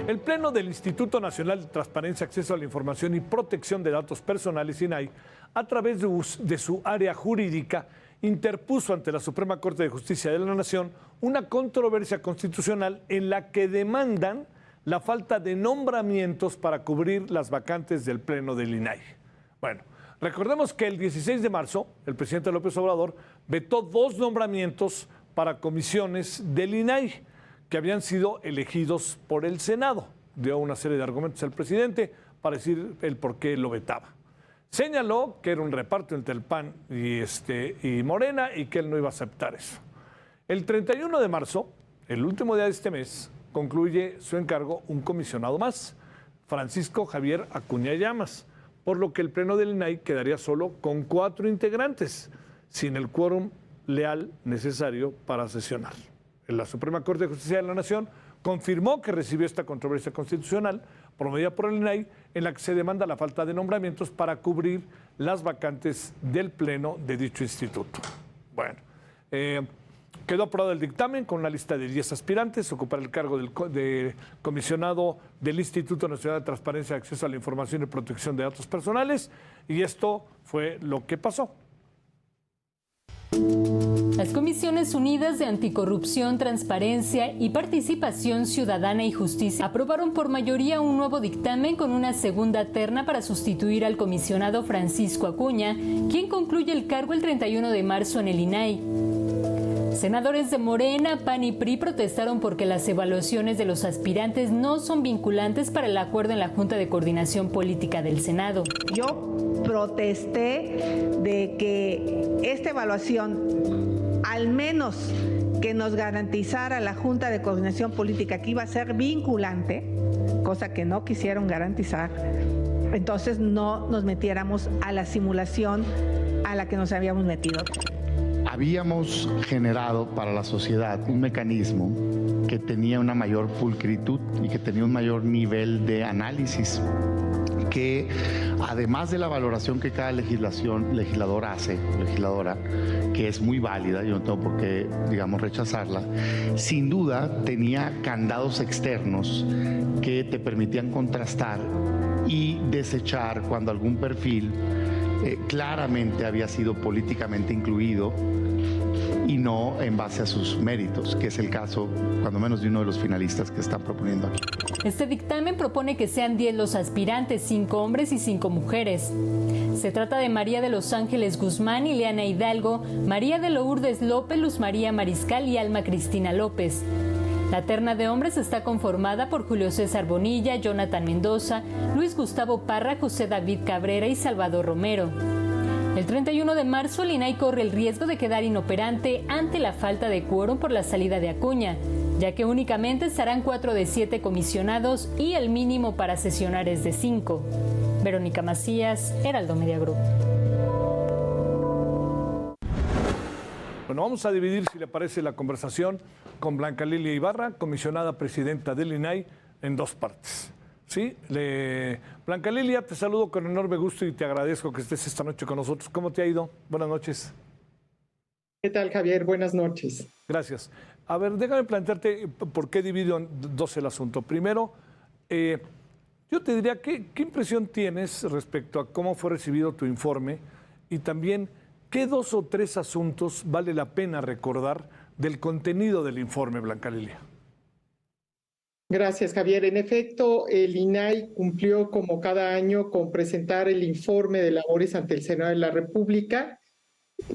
El Pleno del Instituto Nacional de Transparencia, Acceso a la Información y Protección de Datos Personales, INAI, a través de su área jurídica, interpuso ante la Suprema Corte de Justicia de la Nación una controversia constitucional en la que demandan la falta de nombramientos para cubrir las vacantes del Pleno del INAI. Bueno, recordemos que el 16 de marzo, el presidente López Obrador vetó 2 nombramientos para comisiones del INAI que habían sido elegidos por el Senado. Dio una serie de argumentos al presidente para decir el por qué lo vetaba. Señaló que era un reparto entre el PAN y Morena y que él no iba a aceptar eso. El 31 de marzo, el último día de este mes, concluye su encargo un comisionado más, Francisco Javier Acuña Llamas, por lo que el Pleno del INAI quedaría solo con 4 integrantes, sin el quórum leal necesario para sesionar. La Suprema Corte de Justicia de la Nación confirmó que recibió esta controversia constitucional promovida por el INAI, en la que se demanda la falta de nombramientos para cubrir las vacantes del Pleno de dicho instituto. Bueno, quedó aprobado el dictamen con una lista de 10 aspirantes, ocupar el cargo de comisionado del Instituto Nacional de Transparencia, Acceso a la Información y Protección de Datos Personales, y esto fue lo que pasó. Las Comisiones Unidas de Anticorrupción, Transparencia y Participación Ciudadana y Justicia aprobaron por mayoría un nuevo dictamen con una segunda terna para sustituir al comisionado Francisco Acuña, quien concluye el cargo el 31 de marzo en el INAI. Senadores de Morena, PAN y PRI protestaron porque las evaluaciones de los aspirantes no son vinculantes para el acuerdo en la Junta de Coordinación Política del Senado. Yo protesté de que esta evaluación, al menos que nos garantizara la Junta de Coordinación Política que iba a ser vinculante, cosa que no quisieron garantizar, entonces no nos metiéramos a la simulación a la que nos habíamos metido. Habíamos generado para la sociedad un mecanismo que tenía una mayor pulcritud y que tenía un mayor nivel de análisis, que además de la valoración que cada legislador hace, legisladora, que es muy válida, yo no tengo por qué, digamos, rechazarla, sin duda tenía candados externos que te permitían contrastar y desechar cuando algún perfil claramente había sido políticamente incluido y no en base a sus méritos, que es el caso, cuando menos, de uno de los finalistas que están proponiendo aquí. Este dictamen propone que sean 10 los aspirantes, 5 hombres y 5 mujeres. Se trata de María de los Ángeles Guzmán, Ileana Hidalgo, María de Lourdes López, Luz María Mariscal y Alma Cristina López. La terna de hombres está conformada por Julio César Bonilla, Jonathan Mendoza, Luis Gustavo Parra, José David Cabrera y Salvador Romero. El 31 de marzo, el INAI corre el riesgo de quedar inoperante ante la falta de quórum por la salida de Acuña, ya que únicamente estarán 4 de 7 comisionados y el mínimo para sesionar es de 5. Verónica Macías, Heraldo Media Group. Bueno, vamos a dividir, si le parece, la conversación con Blanca Lilia Ibarra, comisionada presidenta del INAI, en 2 partes. ¿Sí? Blanca Lilia, te saludo con enorme gusto y te agradezco que estés esta noche con nosotros. ¿Cómo te ha ido? Buenas noches. ¿Qué tal, Javier? Buenas noches. Gracias. A ver, déjame plantearte por qué divido en 2 el asunto. Primero, yo te diría, ¿qué impresión tienes respecto a cómo fue recibido tu informe? Y también, ¿qué 2 o 3 asuntos vale la pena recordar del contenido del informe, Blanca Lilia? Gracias, Javier. En efecto, el INAI cumplió como cada año con presentar el informe de labores ante el Senado de la República.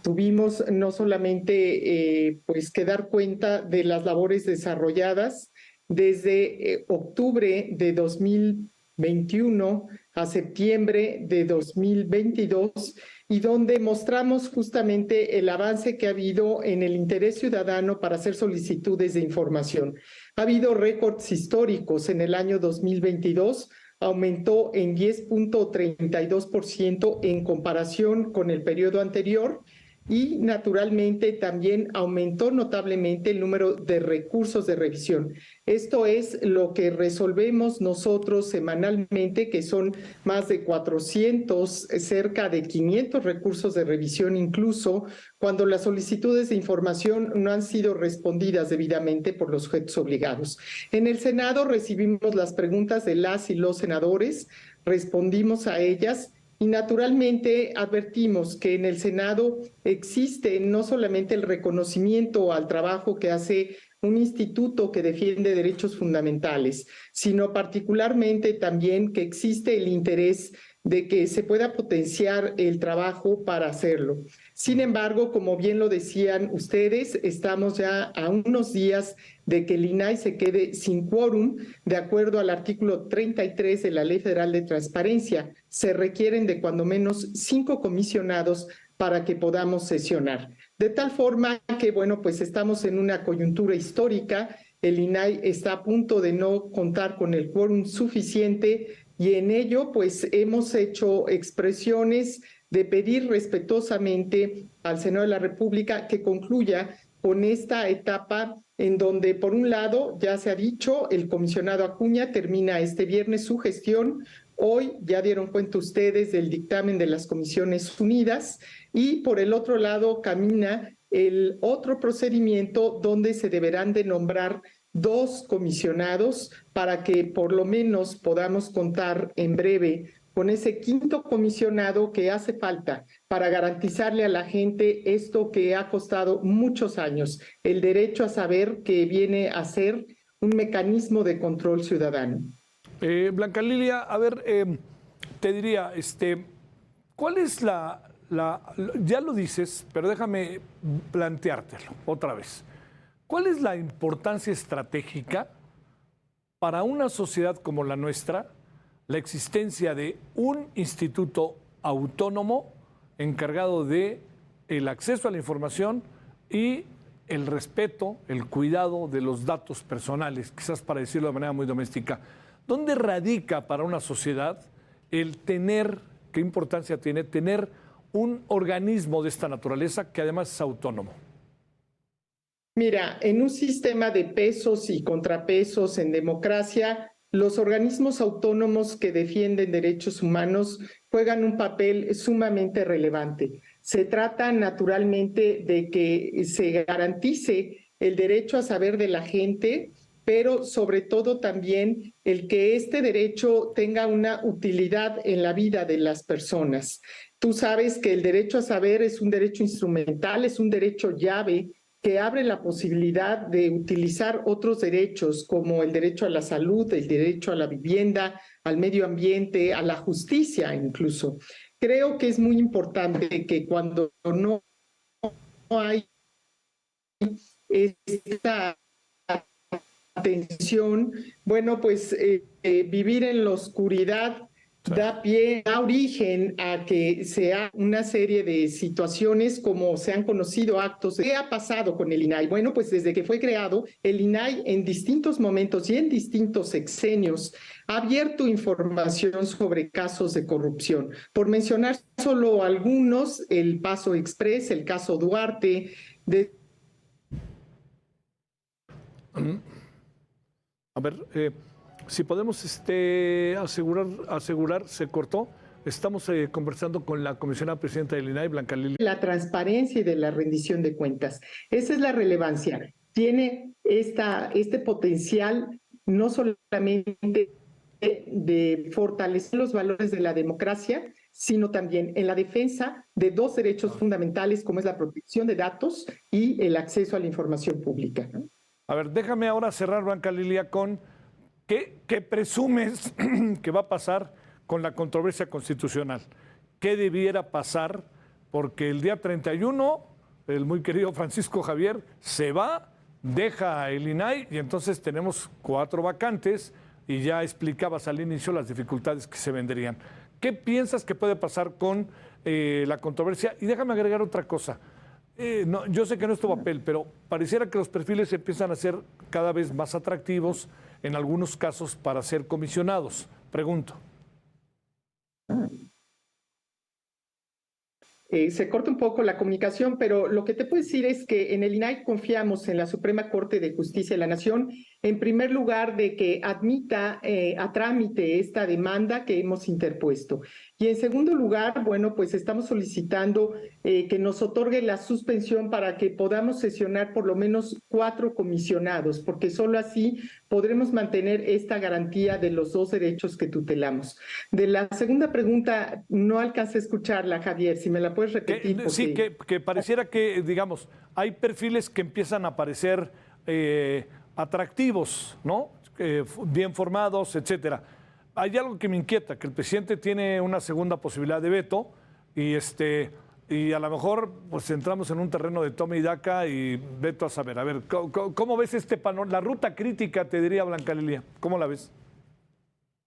Tuvimos no solamente pues que dar cuenta de las labores desarrolladas desde octubre de 2021 a septiembre de 2022, y donde mostramos justamente el avance que ha habido en el interés ciudadano para hacer solicitudes de información. Ha habido récords históricos. En el año 2022 aumentó en 10.32% en comparación con el periodo anterior, y naturalmente también aumentó notablemente el número de recursos de revisión. Esto es lo que resolvemos nosotros semanalmente, que son más de 400, cerca de 500 recursos de revisión, incluso cuando las solicitudes de información no han sido respondidas debidamente por los sujetos obligados. En el Senado recibimos las preguntas de las y los senadores, respondimos a ellas. Y naturalmente advertimos que en el Senado existe no solamente el reconocimiento al trabajo que hace un instituto que defiende derechos fundamentales, sino particularmente también que existe el interés de que se pueda potenciar el trabajo para hacerlo. Sin embargo, como bien lo decían ustedes, estamos ya a unos días de que el INAI se quede sin quórum. De acuerdo al artículo 33 de la Ley Federal de Transparencia, se requieren de cuando menos 5 comisionados para que podamos sesionar. De tal forma que, bueno, pues estamos en una coyuntura histórica. El INAI está a punto de no contar con el quórum suficiente y en ello, pues hemos hecho expresiones de pedir respetuosamente al Senado de la República que concluya con esta etapa en donde, por un lado, ya se ha dicho, el comisionado Acuña termina este viernes su gestión. Hoy ya dieron cuenta ustedes del dictamen de las Comisiones Unidas y por el otro lado camina el otro procedimiento donde se deberán de nombrar 2 comisionados para que por lo menos podamos contar en breve con ese 5º comisionado que hace falta para garantizarle a la gente esto que ha costado muchos años, el derecho a saber, que viene a ser un mecanismo de control ciudadano. Blanca Lilia, a ver, te diría, ¿cuál es ya lo dices, pero déjame planteártelo otra vez. ¿Cuál es la importancia estratégica para una sociedad como la nuestra la existencia de un instituto autónomo encargado de el acceso a la información y el respeto, el cuidado de los datos personales, quizás para decirlo de manera muy doméstica? ¿Dónde radica para una sociedad el tener, qué importancia tiene tener un organismo de esta naturaleza que además es autónomo? Mira, en un sistema de pesos y contrapesos en democracia, los organismos autónomos que defienden derechos humanos juegan un papel sumamente relevante. Se trata naturalmente de que se garantice el derecho a saber de la gente, pero sobre todo también el que este derecho tenga una utilidad en la vida de las personas. Tú sabes que el derecho a saber es un derecho instrumental, es un derecho llave que abre la posibilidad de utilizar otros derechos como el derecho a la salud, el derecho a la vivienda, al medio ambiente, a la justicia incluso. Creo que es muy importante que cuando no hay esta atención, bueno, pues vivir en la oscuridad da origen a que sea una serie de situaciones como se han conocido actos. ¿Qué ha pasado con el INAI? Bueno, pues desde que fue creado, el INAI en distintos momentos y en distintos sexenios ha abierto información sobre casos de corrupción. Por mencionar solo algunos, el Paso Express, el caso Duarte. A ver, si podemos asegurar, se cortó. Estamos conversando con la comisionada presidenta del INAI, Blanca Lilia. La transparencia y de la rendición de cuentas. Esa es la relevancia. Tiene este potencial no solamente de fortalecer los valores de la democracia, sino también en la defensa de 2 derechos fundamentales como es la protección de datos y el acceso a la información pública. A ver, déjame ahora cerrar, Blanca Lilia, con ¿qué presumes que va a pasar con la controversia constitucional? ¿Qué debiera pasar? Porque el día 31, el muy querido Francisco Javier se va, deja el INAI y entonces tenemos 4 vacantes y ya explicabas al inicio las dificultades que se vendrían. ¿Qué piensas que puede pasar con la controversia? Y déjame agregar otra cosa. Yo sé que no es tu papel, pero pareciera que los perfiles empiezan a ser cada vez más atractivos en algunos casos para ser comisionados. Pregunto. Se corta un poco la comunicación, pero lo que te puedo decir es que en el INAI confiamos en la Suprema Corte de Justicia de la Nación, en primer lugar, de que admita a trámite esta demanda que hemos interpuesto. Y en segundo lugar, bueno, pues estamos solicitando que nos otorgue la suspensión para que podamos sesionar por lo menos 4 comisionados, porque solo así podremos mantener esta garantía de los 2 derechos que tutelamos. De la segunda pregunta, no alcancé a escucharla, Javier, si me la puedes repetir. Porque... Sí, que pareciera que, digamos, hay perfiles que empiezan a aparecer atractivos, ¿no? Bien formados, etcétera. Hay algo que me inquieta, que el presidente tiene una segunda posibilidad de veto y a lo mejor pues entramos en un terreno de toma y daca y veto a saber. A ver, ¿cómo ves este panorama? La ruta crítica, te diría Blanca Lilia, ¿cómo la ves?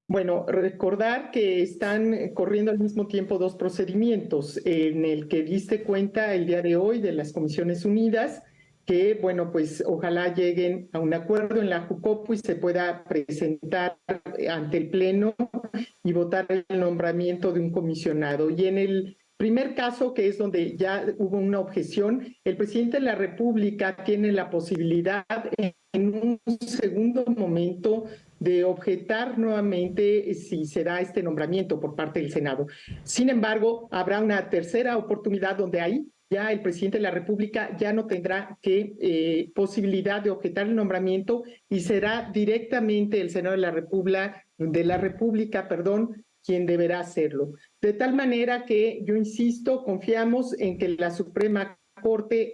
Bueno, recordar que están corriendo al mismo tiempo 2 procedimientos, en el que diste cuenta el día de hoy de las Comisiones Unidas, que, bueno, pues ojalá lleguen a un acuerdo en la Jucopo y se pueda presentar ante el Pleno y votar el nombramiento de un comisionado. Y en el primer caso, que es donde ya hubo una objeción, el presidente de la República tiene la posibilidad en un segundo momento de objetar nuevamente si será este nombramiento por parte del Senado. Sin embargo, habrá una tercera oportunidad donde ahí ya el presidente de la República ya no tendrá posibilidad de objetar el nombramiento y será directamente el Senado de la República, quien deberá hacerlo. De tal manera que, yo insisto, confiamos en que la Suprema Corte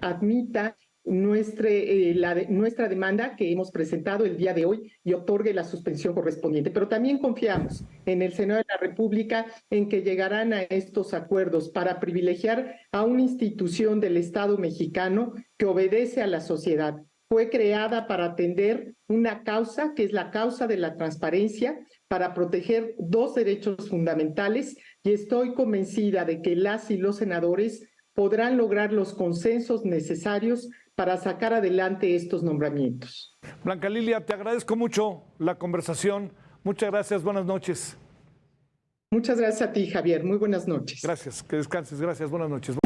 admita nuestra demanda que hemos presentado el día de hoy y otorgue la suspensión correspondiente. Pero también confiamos en el Senado de la República en que llegarán a estos acuerdos para privilegiar a una institución del Estado mexicano que obedece a la sociedad. Fue creada para atender una causa, que es la causa de la transparencia, para proteger 2 derechos fundamentales, y estoy convencida de que las y los senadores podrán lograr los consensos necesarios para sacar adelante estos nombramientos. Blanca Lilia, te agradezco mucho la conversación. Muchas gracias, buenas noches. Muchas gracias a ti, Javier. Muy buenas noches. Gracias, que descanses. Gracias, buenas noches.